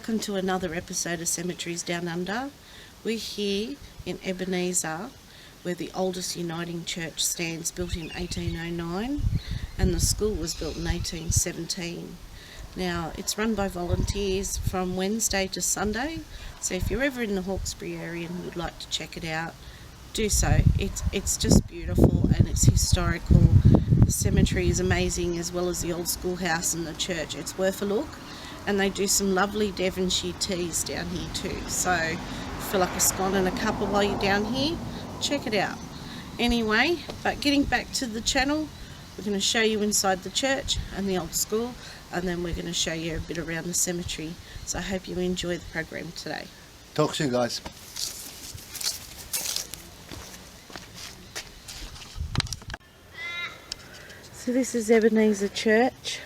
Welcome to another episode of Cemeteries Down Under. We're here in Ebenezer, where the oldest uniting church stands, built in 1809, and the school was built in 1817. Now, it's run by volunteers from Wednesday to Sunday, so if you're ever in the Hawkesbury area and would like to check it out, do so. It's just beautiful and it's historical. The cemetery is amazing, as well as the old schoolhouse and the church. It's worth a look, and they do some lovely Devonshire teas down here too, so feel like a scone and a cuppa while you're down here, check it out. Anyway, but getting back to the channel, we're going to show you inside the church and the old school, and then we're going to show you a bit around the cemetery. So I hope you enjoy the program today. Talk soon, guys. So this is Ebenezer Church.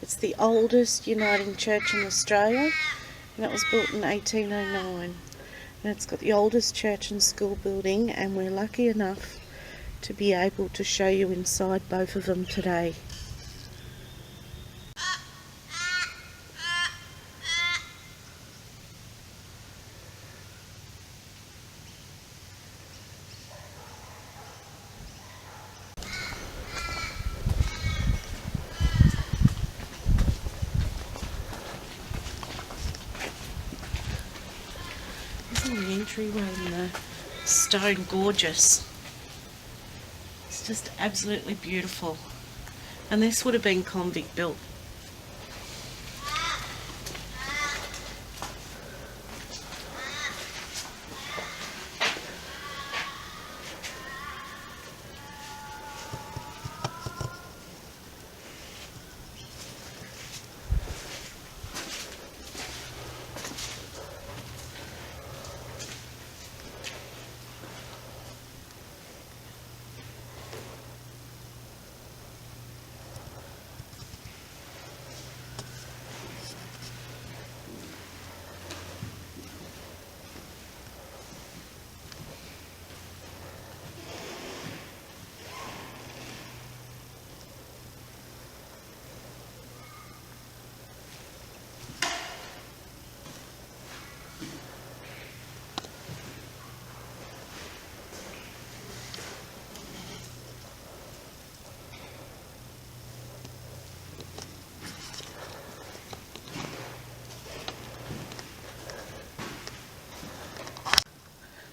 It's the oldest uniting church in Australia, and it was built in 1809. And it's got the oldest church and school building, and we're lucky enough to be able to show you inside both of them today. The entryway and the stone, gorgeous. It's just absolutely beautiful. And this would have been convict built.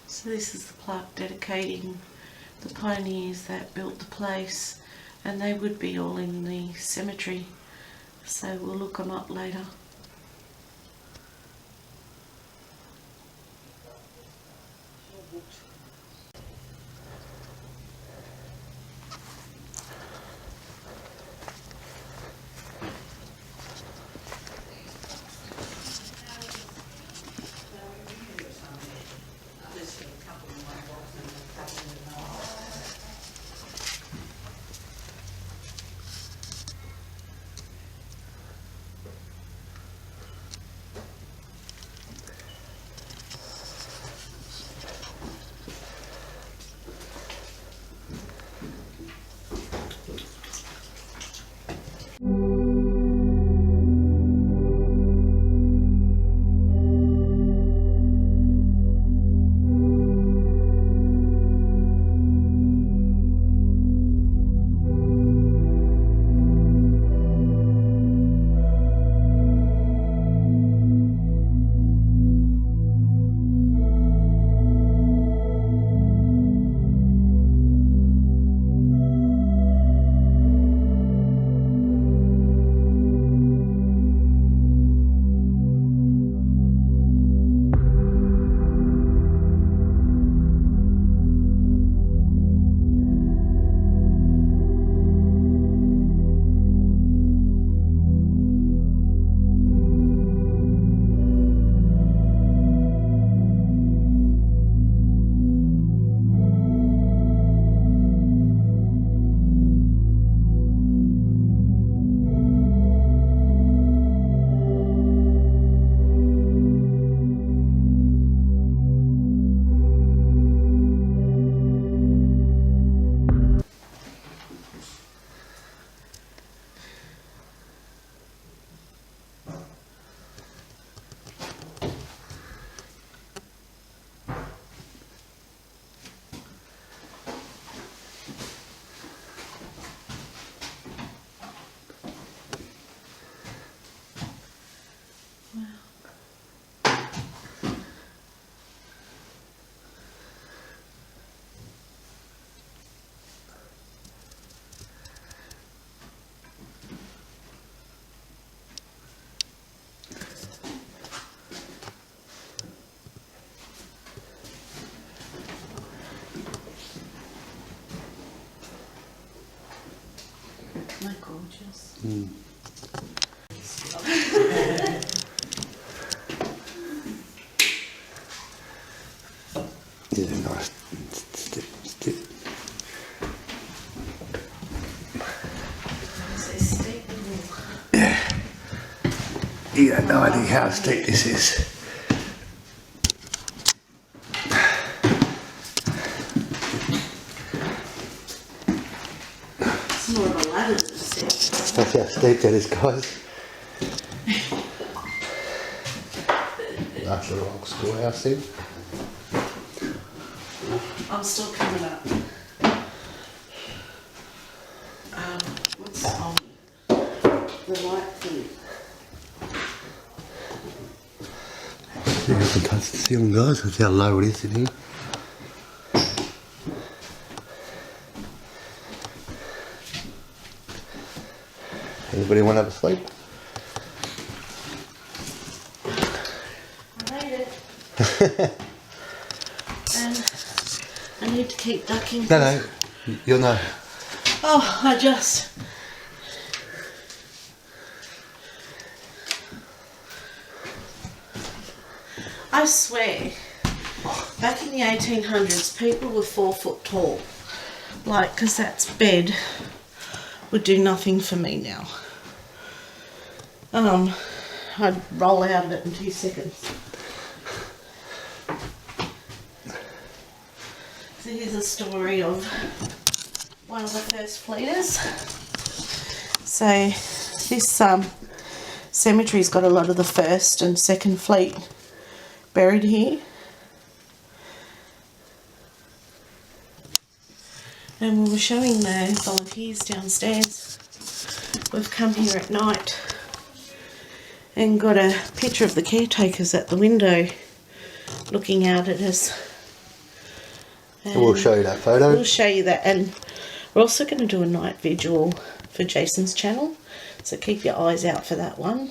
So this is the plaque dedicating the pioneers that built the place, and they would be all in the cemetery, so we'll look them up later. Yeah, nice. Step. Yeah. You got no idea how steep this is. It's more of a ladder than a step. That's how steep that is, guys. Nice little old schoolhouse there. I'm still coming up. What's the light thing? You can touch the ceiling, guys. That's how low it is in here. Anybody want to have a sleep? I made it. And I need to keep ducking. No, you'll know. Oh, I swear, back in the 1800s, people were 4 foot tall. Like, because that bed would do nothing for me now. I'd roll out of it in 2 seconds. So here's a story of one of the first fleeters. So this cemetery's got a lot of the 1st and 2nd fleet buried here. And we were showing the volunteers downstairs. We've come here at night and got a picture of the caretakers at the window looking out at us. And we'll show you that photo. We'll show you that, and we're also going to do a night vigil for Jason's channel, so keep your eyes out for that one.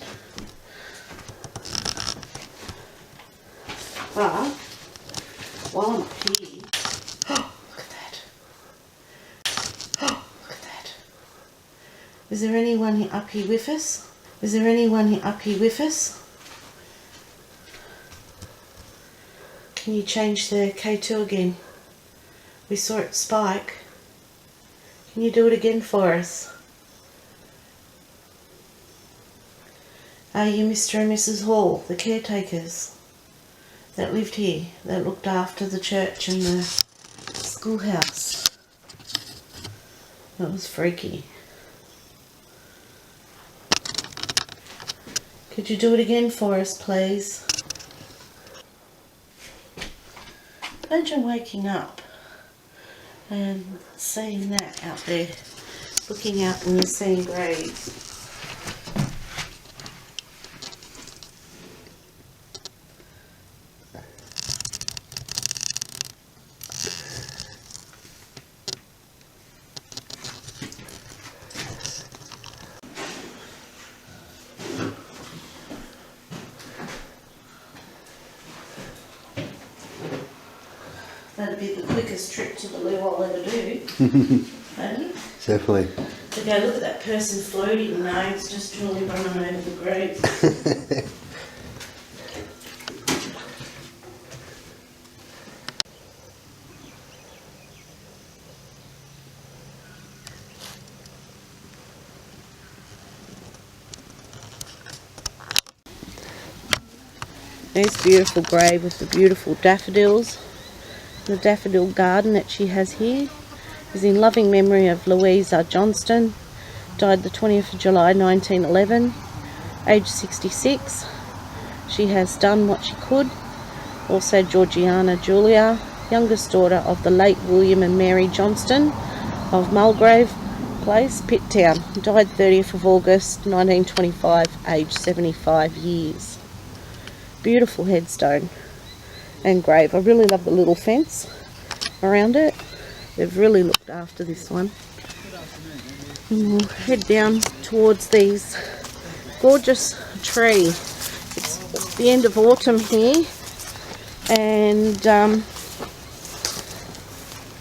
But while I'm up here, oh, look at that. Oh, look at that. Is there anyone up here with us? Is there anyone up here with us? Can you change the K2 again? We saw it spike. Can you do it again for us? Are you Mr. and Mrs. Hall, the caretakers that lived here, that looked after the church and the schoolhouse? That was freaky. Could you do it again for us, please? Imagine waking up and seeing that out there, looking out and you're seeing graves. That'd be the quickest trip to the loo I'll ever do. Maybe? Definitely. To go look at that person floating. No, it's just truly running over the grave. There's a beautiful grave with the beautiful daffodils. The daffodil garden that she has here is in loving memory of Louisa Johnston, died the 20th of July 1911, aged 66. She has done what she could. Also Georgiana Julia, youngest daughter of the late William and Mary Johnston of Mulgrave Place, Pitt Town, died 30th of August 1925, aged 75 years. Beautiful headstone and grave. I really love the little fence around it. They've really looked after this one. And we'll head down towards these gorgeous tree. It's the end of autumn here, and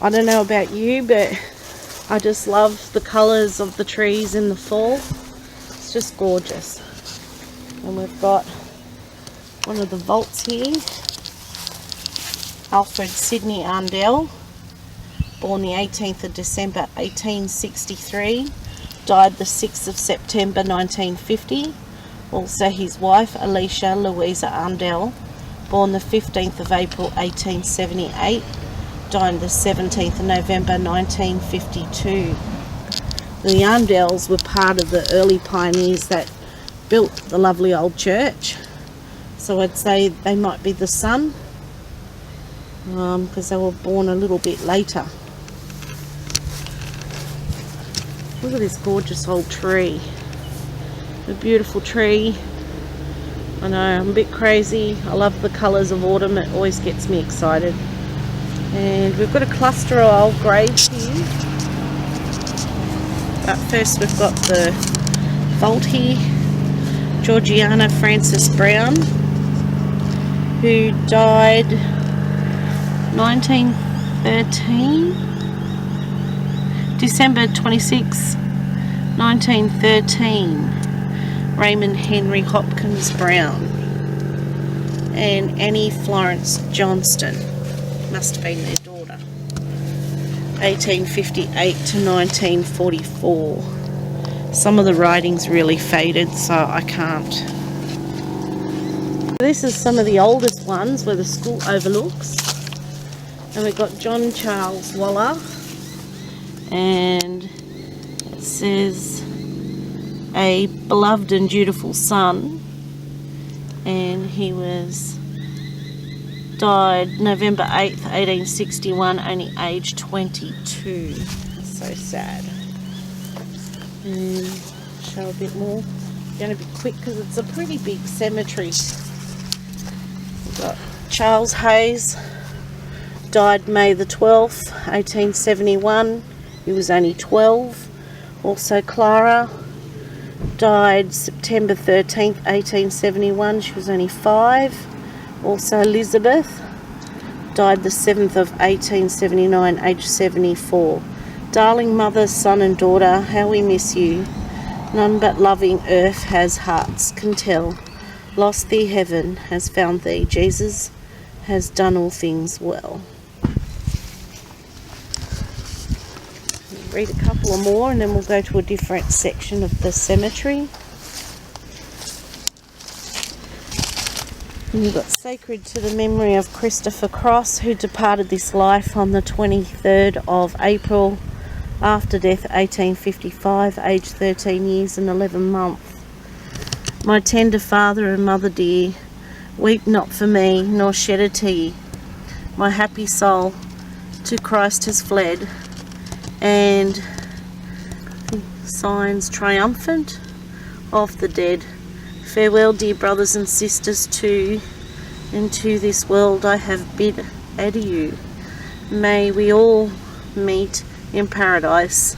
I don't know about you, but I just love the colours of the trees in the fall. It's just gorgeous. And we've got one of the vaults here. Alfred Sidney Arndell, born the 18th of December 1863, died the 6th of September 1950. Also his wife Alicia Louisa Arndell, born the 15th of April 1878, died the 17th of November 1952. The Arndells were part of the early pioneers that built the lovely old church. So I'd say they might be the son, because they were born a little bit later. Look at this gorgeous old tree. A beautiful tree. I know, I'm a bit crazy. I love the colours of autumn. It always gets me excited. And we've got a cluster of old graves here. But first we've got the vault here. Georgiana Frances Brown, who died 1913, December 26, 1913. Raymond Henry Hopkins Brown and Annie Florence Johnston, must have been their daughter, 1858 to 1944. Some of the writing's really faded, so I can't. This is some of the oldest ones where the school overlooks. And we've got John Charles Waller, and it says a beloved and dutiful son, and he died November 8th 1861, only aged 22. That's so sad. And show a bit more. I'm going to be quick because it's a pretty big cemetery. We've got Charles Hayes, died May the 12th 1871, he was only 12. Also Clara, died September 13th 1871, she was only 5. Also Elizabeth, died the 7th of 1879, aged 74. Darling mother, son and daughter, how we miss you. None but loving earth has hearts can tell. Lost thee heaven has found thee. Jesus has done all things well. Read a couple or more and then we'll go to a different section of the cemetery. And you've got sacred to the memory of Christopher Cross, who departed this life on the 23rd of April after death 1855, aged 13 years and 11 months. My tender father and mother dear, weep not for me nor shed a tear. My happy soul to Christ has fled, and signs triumphant of the dead. Farewell, dear brothers and sisters, too, and to this world I have bid adieu. May we all meet in paradise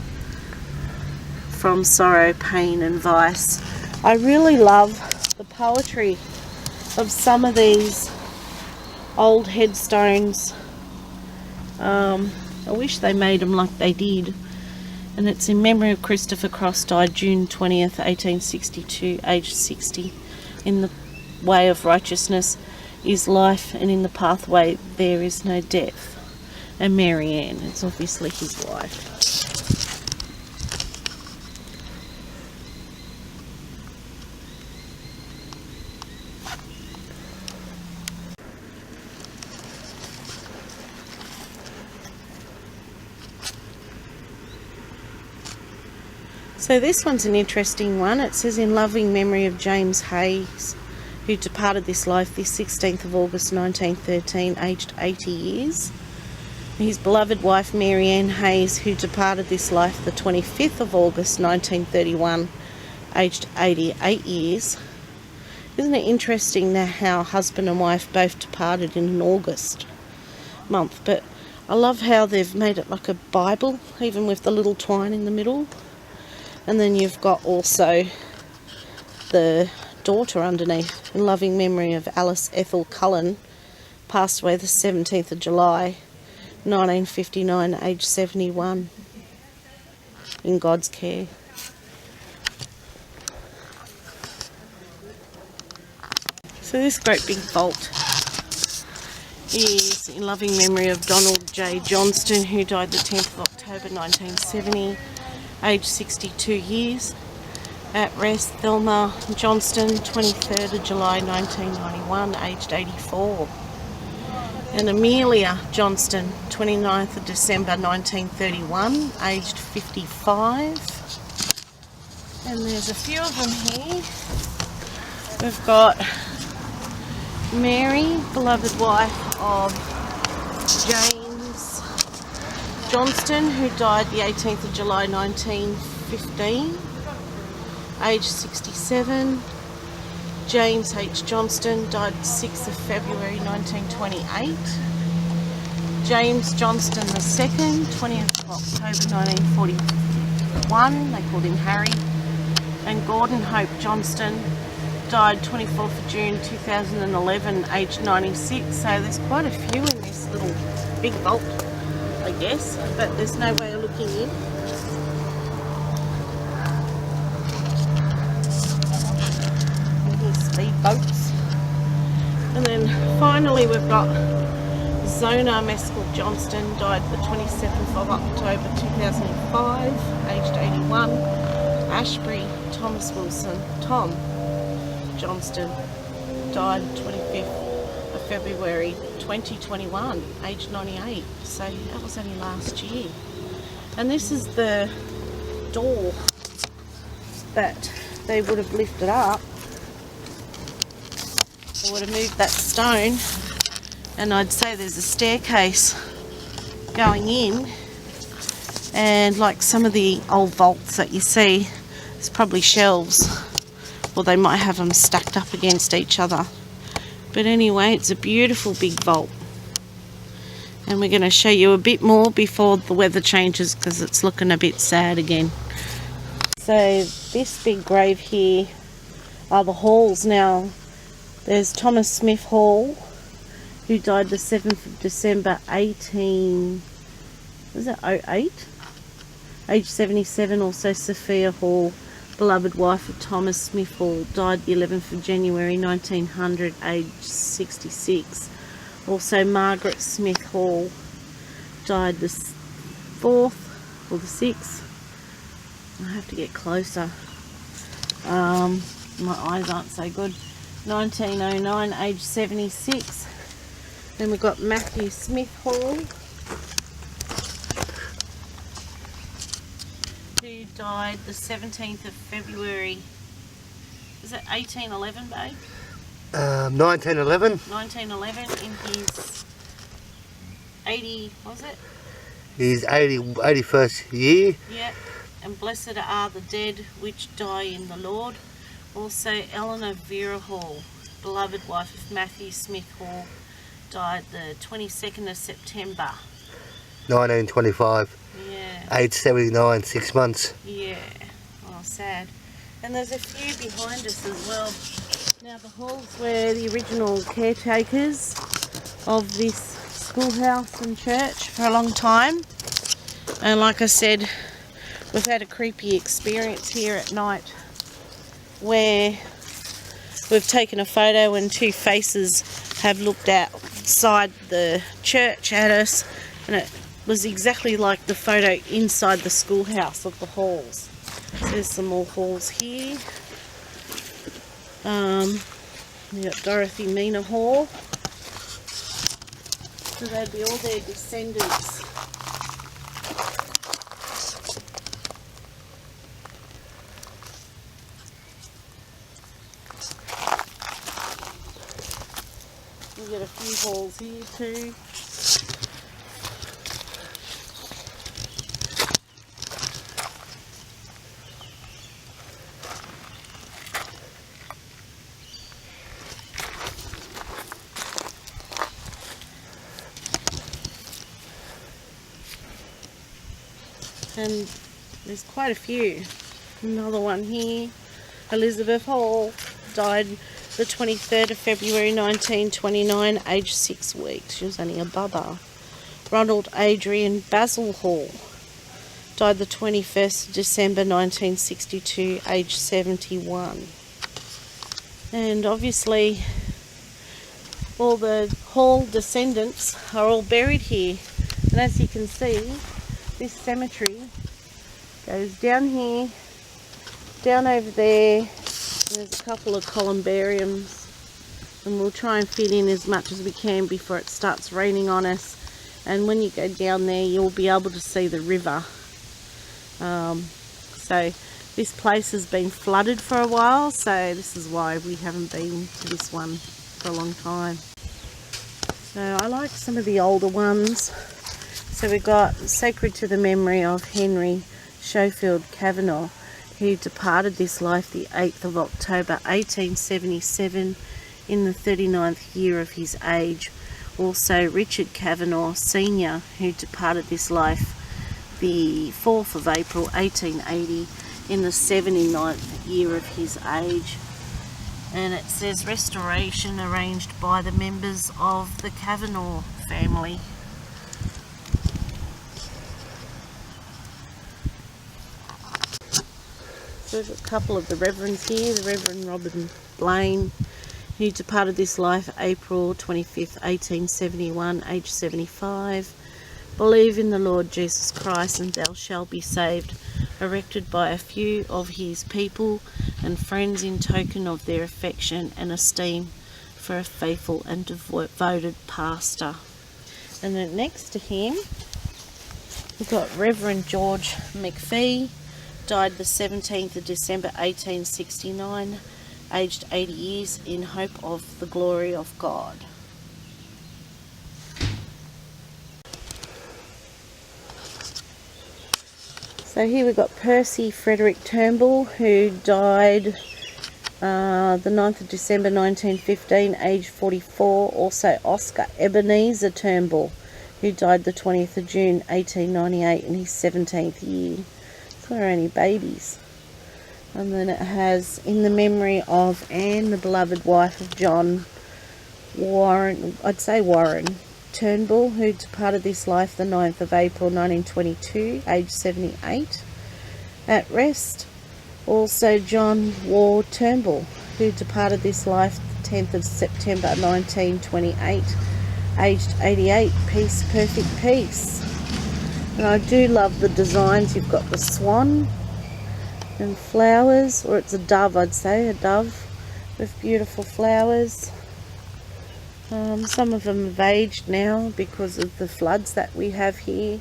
from sorrow, pain and vice. I really love the poetry of some of these old headstones. I wish they made them like they did. And it's in memory of Christopher Cross, died June 20th 1862, aged 60. In the way of righteousness is life, and in the pathway there is no death. And Mary Ann, it's obviously his wife. So this one's an interesting one. It says, in loving memory of James Hayes, who departed this life the 16th of August 1913, aged 80 years. His beloved wife Mary Ann Hayes, who departed this life the 25th of August 1931, aged 88 years. Isn't it interesting now how husband and wife both departed in an August month? But I love how they've made it like a Bible, even with the little twine in the middle. And then you've got also the daughter underneath, in loving memory of Alice Ethel Cullen, passed away the 17th of July 1959, aged 71. in God's care. So this great big vault is in loving memory of Donald J. Johnston, who died the 10th of October 1970, aged 62 years. At rest, Thelma Johnston, 23rd of July 1991, aged 84. And Amelia Johnston, 29th of December 1931, aged 55. And there's a few of them here. We've got Mary, beloved wife of James Johnston, who died the 18th of July 1915, aged 67. James H. Johnston died 6th of February 1928. James Johnston II, 20th of October 1941, they called him Harry. And Gordon Hope Johnston died 24th of June 2011, aged 96. So there's quite a few in this little big vault, I guess, but there's no way of looking in. Speedboats. And then finally we've got Zona Mescal Johnston, died the 27th of October 2005, aged 81. Ashbury Thomas Wilson, Tom Johnston, died 25th of February 2021, aged 98. So that was only last year. And this is the door that they would have lifted up. They would have moved that stone, and I'd say there's a staircase going in, and like some of the old vaults that you see, there's probably shelves, or they might have them stacked up against each other. But anyway, it's a beautiful big vault, and we're going to show you a bit more before the weather changes, because it's looking a bit sad again. So this big grave here are the halls now. There's Thomas Smith Hall, who died the 7th of December 1808? Age 77. Also Sophia Hall, beloved wife of Thomas Smith Hall, died the 11th of January 1900, age 66. Also Margaret Smith Hall, died the 4th or the 6th. I have to get closer. My eyes aren't so good. 1909, age 76. Then we've got Matthew Smith Hall, who died the 17th of February. Is it 1811, babe? 1911. 1911 in his 80, what was it? His 81st year. Yeah. And blessed are the dead which die in the Lord. Also Eleanor Vera Hall, beloved wife of Matthew Smith Hall, died the 22nd of September 1925. Yeah. Age 79, 6 months. Yeah. Oh, sad. And there's a few behind us as well. Now the halls were the original caretakers of this schoolhouse and church for a long time. And like I said, we've had a creepy experience here at night, where we've taken a photo and two faces have looked outside the church at us, and it was exactly like the photo inside the schoolhouse of the halls. There's some more halls here. We got Dorothy Mina Hall. So they'd be all their descendants. We've got a few halls here too. And there's quite a few. Another one here. Elizabeth Hall died the 23rd of February 1929, aged 6 weeks. She was only a bubba. Ronald Adrian Basil Hall Died the 21st of December 1962, aged 71. And obviously all the Hall descendants are all buried here. And as you can see, this cemetery goes down here, down over there. There's a couple of columbariums, and we'll try and fit in as much as we can before it starts raining on us. And when you go down there, you'll be able to see the river. So this place has been flooded for a while, so this is why we haven't been to this one for a long time. So I like some of the older ones. So we've got Sacred to the Memory of Henry Schofield Kavanagh, who departed this life the 8th of October 1877 in the 39th year of his age. Also Richard Kavanagh Sr., who departed this life the 4th of April 1880 in the 79th year of his age. And it says restoration arranged by the members of the Kavanagh family. So we've got a couple of the reverends here. The Reverend Robin Blaine, who departed this life April 25th 1871, aged 75. Believe in the Lord Jesus Christ and thou shalt be saved. Erected by a few of his people and friends in token of their affection and esteem for a faithful and devoted pastor. And then next to him we've got Reverend George McPhee, died the 17th of December 1869, aged 80 years, in hope of the glory of God. So here we've got Percy Frederick Turnbull, who died the 9th of December 1915, aged 44. Also Oscar Ebenezer Turnbull, who died the 20th of June 1898 in his 17th year. So they're only babies. And then it has, in the memory of Anne, the beloved wife of John Warren Turnbull, who departed this life the 9th of April 1922, aged 78, at rest. Also John War Turnbull, who departed this life the 10th of September 1928, aged 88, peace, perfect peace. And I do love the designs. You've got the swan and flowers, or it's a dove, I'd say, a dove with beautiful flowers. Some of them have aged now because of the floods that we have here,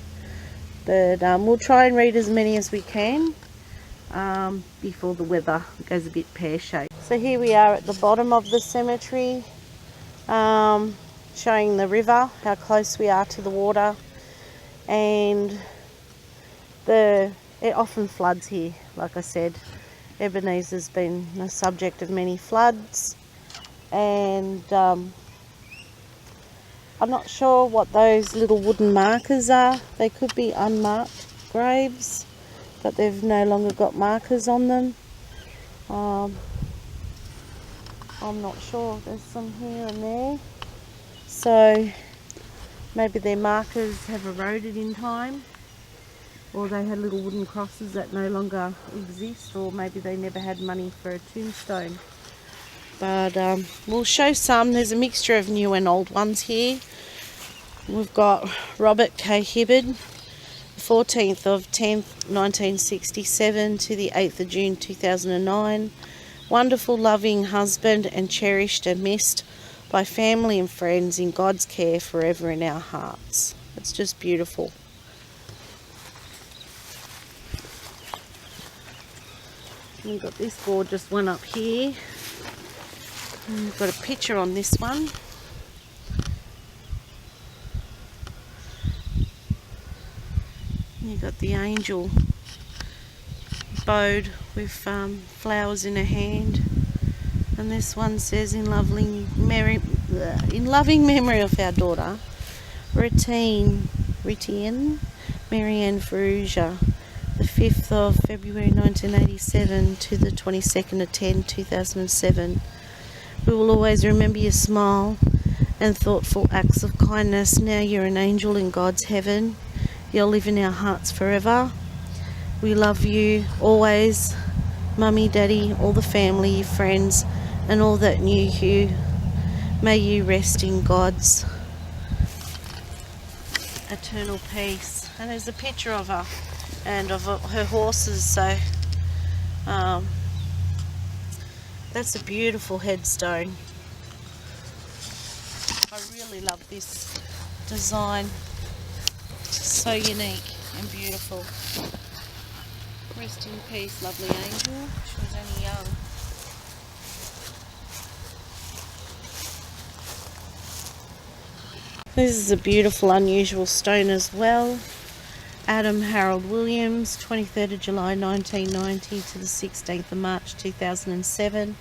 but we'll try and read as many as we can before the weather goes a bit pear-shaped. So here we are at the bottom of the cemetery, showing the river, how close we are to the water, and it often floods here. Like I said, Ebenezer's been the subject of many floods, and I'm not sure what those little wooden markers are. They could be unmarked graves, but they've no longer got markers on them. I'm not sure. There's some here and there. So maybe their markers have eroded in time, or they had little wooden crosses that no longer exist, or maybe they never had money for a tombstone. But we'll show some. There's a mixture of new and old ones here. We've got Robert K. Hibbard, 14th of 10th 1967 to the 8th of June 2009. Wonderful, loving husband, and cherished and missed by family and friends, in God's care forever in our hearts. It's just beautiful. We've got this gorgeous one up here. And we've got a picture on this one. You've got the angel bowed with flowers in her hand, and this one says, in loving memory of our daughter Retienne Marianne Ferrugia, the 5th of February 1987 to the 22nd of 10 2007. We will always remember your smile and thoughtful acts of kindness. Now you're an angel in God's heaven. You'll live in our hearts forever. We love you always, Mummy, Daddy, all the family, your friends, and all that knew you. May you rest in God's eternal peace. And there's a picture of her and of her horses, so that's a beautiful headstone. I really love this design. So unique and beautiful. Rest in peace, lovely angel. She was only young. This is a beautiful, unusual stone as well. Adam Harold Williams, 23rd of July 1990 to the 16th of March 2007.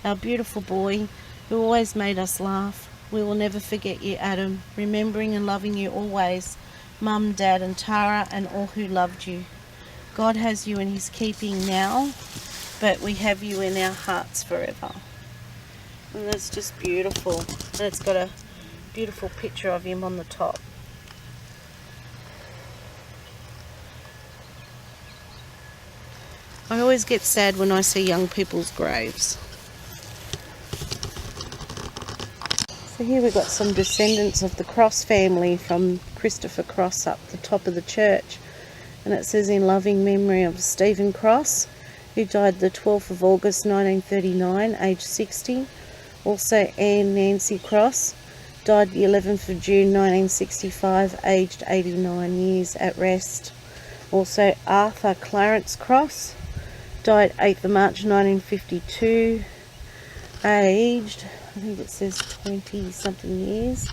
Our beautiful boy who always made us laugh. We will never forget you, Adam, remembering and loving you always, Mum, Dad and Tara and all who loved you. God has you in his keeping now, but we have you in our hearts forever. And that's just beautiful. And it's got a beautiful picture of him on the top. I always get sad when I see young people's graves. So here we've got some descendants of the Cross family from Christopher Cross up the top of the church. And it says in loving memory of Stephen Cross, who died the 12th of August 1939, aged 60. Also Anne Nancy Cross, died the 11th of June 1965, aged 89 years, at rest. Also Arthur Clarence Cross, died 8th of March 1952, aged, I think it says 20 something years.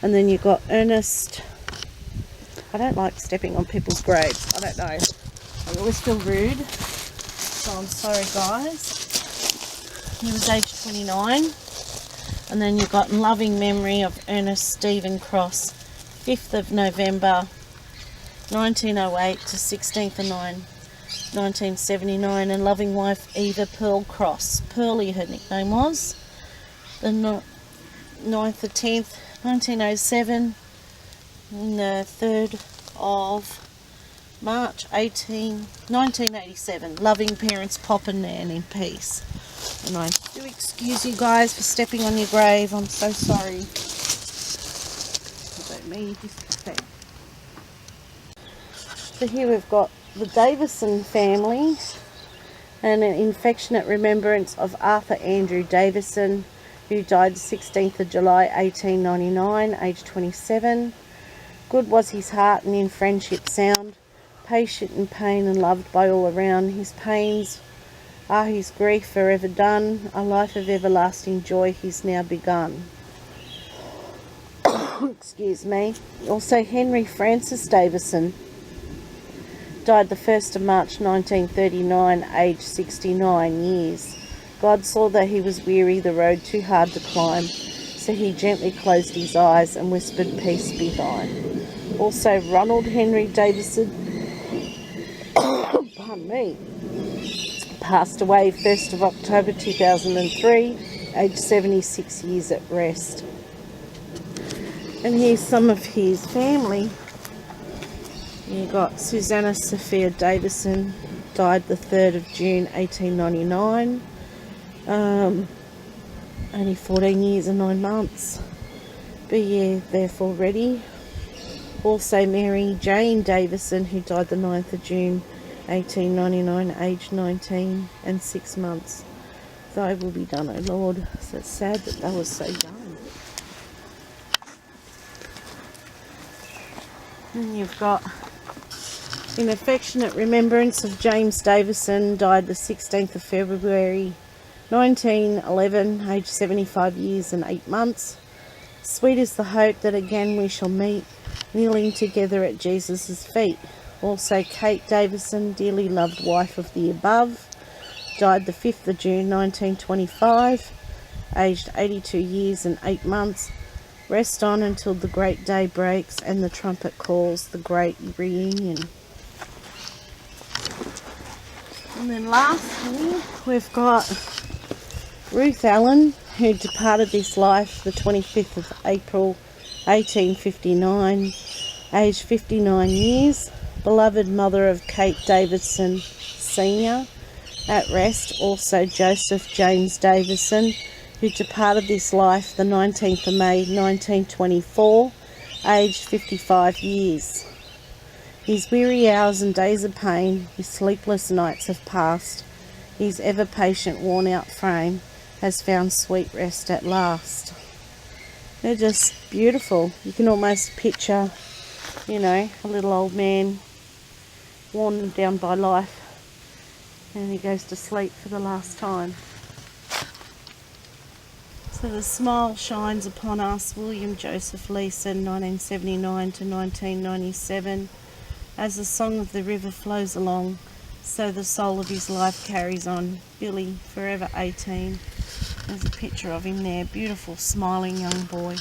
And then you've got Ernest, I don't like stepping on people's graves, I don't know, I always feel rude, so I'm sorry guys. He was aged 29. And then you've got in loving memory of Ernest Stephen Cross, 5th of November 1908 to 16th of 9, 1979, and loving wife Eva Pearl Cross, Pearlie her nickname was, the 9th of 10th 1907, and the 3rd of March 1987. Loving parents Pop and Nan in peace. And I do excuse you guys for stepping on your grave. I'm so sorry. I don't mean disrespect. So here we've got the Davison family and an affectionate remembrance of Arthur Andrew Davison, who died 16th of July 1899, aged 27. Good was his heart and in friendship sound, patient in pain and loved by all around. His pains are his grief forever done, a life of everlasting joy he's now begun. Excuse me. Also Henry Francis Davison, died the 1st of March 1939, aged 69 years. God saw that he was weary, the road too hard to climb, so he gently closed his eyes and whispered, peace be thine. Also Ronald Henry Davison, pardon me, passed away 1st of October 2003, aged 76 years, at rest. And here's some of his family. You've got Susanna Sophia Davison, died the 3rd of June 1899, only 14 years and 9 months. Be ye therefore ready. Also Mary Jane Davison, who died the 9th of June 1899, aged 19 and 6 months. Thy will be done, O Lord. So it's sad that they were so young. And you've got in affectionate remembrance of James Davison, died the 16th of February 1911, aged 75 years and 8 months. Sweet is the hope that again we shall meet, kneeling together at Jesus' feet. Also Kate Davison, dearly loved wife of the above, died the 5th of June 1925, aged 82 years and 8 months. Rest on until the great day breaks and the trumpet calls the great reunion. And then lastly, we've got Ruth Allen, who departed this life the 25th of April 1859, aged 59 years. beloved mother of Kate Davidson Sr. At rest also Joseph James Davison, who departed this life the 19th of May 1924, aged 55 years. His weary hours and days of pain, his sleepless nights have passed. His ever-patient, worn-out frame has found sweet rest at last. They're just beautiful. You can almost picture, you know, a little old man worn down by life, and he goes to sleep for the last time. So the smile shines upon us, William Joseph Leeson, 1979 to 1997. As the song of the river flows along, so the soul of his life carries on. Billy, forever 18. There's a picture of him there, beautiful smiling young boy.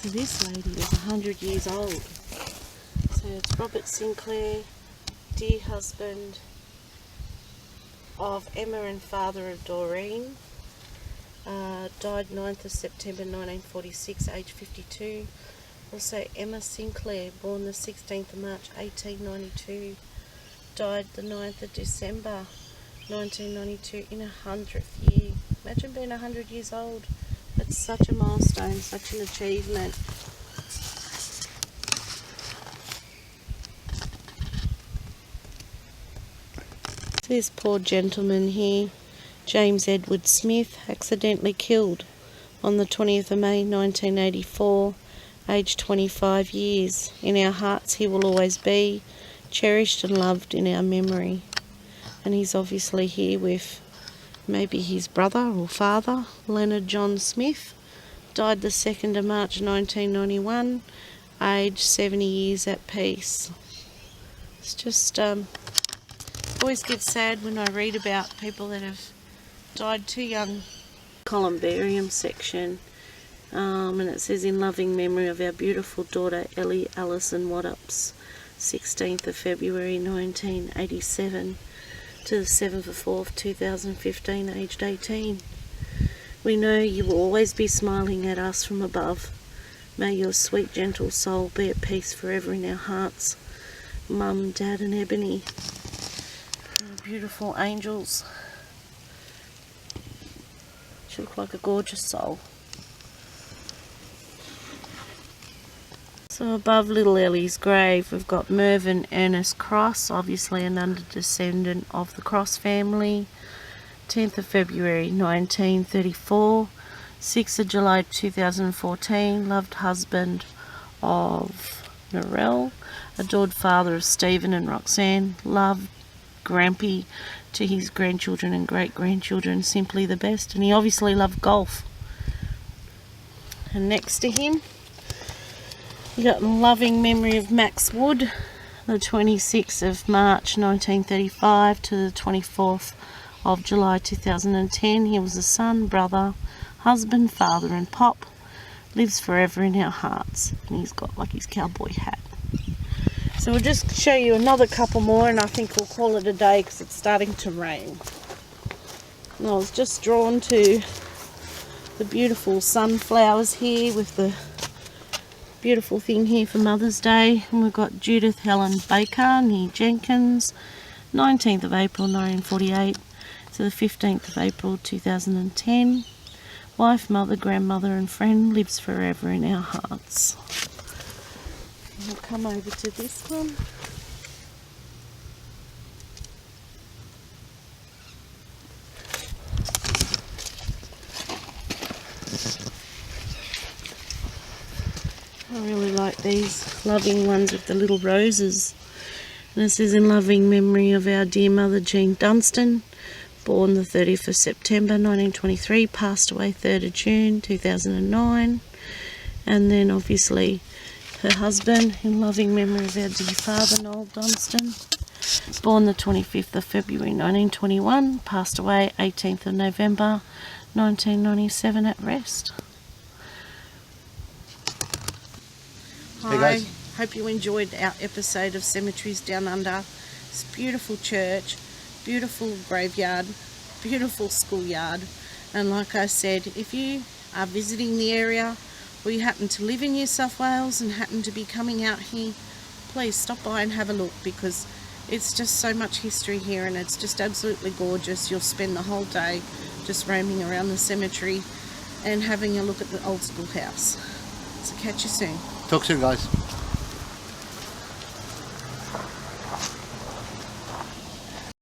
So this lady was 100 years old. So it's Robert Sinclair, dear husband of Emma and father of Doreen. Died 9th of September 1946, age 52. Also Emma Sinclair, born the 16th of March 1892. Died the 9th of December 1992 in 100th year. Imagine being 100 years old. That's such a milestone, such an achievement. This poor gentleman here, James Edward Smith, accidentally killed on the 20th of May 1984, aged 25 years. In our hearts he will always be, cherished and loved in our memory. And he's obviously here with maybe his brother or father, Leonard John Smith, died the 2nd of March 1991, aged 70 years at peace. It's just, always get sad when I read about people that have died too young. Columbarium section, and it says, in loving memory of our beautiful daughter Ellie Allison Waddups, 16th of February 1987 to the 7th of 4th 2015, aged 18. We know you will always be smiling at us from above. May your sweet gentle soul be at peace forever in our hearts. Mum, Dad and Ebony, and beautiful angels. She looked like a gorgeous soul. So above little Ellie's grave we've got Mervyn Ernest Cross, obviously another descendant of the Cross family. 10th of February 1934, 6th of July 2014, loved husband of Narelle, adored father of Stephen and Roxanne, loved Grampy to his grandchildren and great-grandchildren, simply the best, and he obviously loved golf. And next to him you got in loving memory of Max Wood, the 26th of March 1935 to the 24th of July 2010. He was a son, brother, husband, father and pop. Lives forever in our hearts. And he's got like his cowboy hat. So we'll just show you another couple more and I think we'll call it a day because it's starting to rain. And I was just drawn to the beautiful sunflowers here with the beautiful thing here for Mother's Day. And we've got Judith Helen Baker, nee Jenkins, 19th of April 1948 to the 15th of April 2010. Wife, mother, grandmother and friend, lives forever in our hearts. And we'll come over to this one. I really like these loving ones with the little roses. And this is in loving memory of our dear mother Jean Dunstan, born the 30th of September 1923, passed away 3rd of June 2009. And then obviously her husband, in loving memory of our dear father Noel Dunstan, born the 25th of February 1921, passed away 18th of November 1997 at rest. Hey Hi, guys. hope you enjoyed our episode of Cemeteries Down Under. It's a beautiful church, beautiful graveyard, beautiful schoolyard, and like I said, if you are visiting the area or you happen to live in New South Wales and happen to be coming out here, please stop by and have a look because it's just so much history here and it's just absolutely gorgeous. You'll spend the whole day just roaming around the cemetery and having a look at the old schoolhouse. So catch you soon. Talk soon, guys.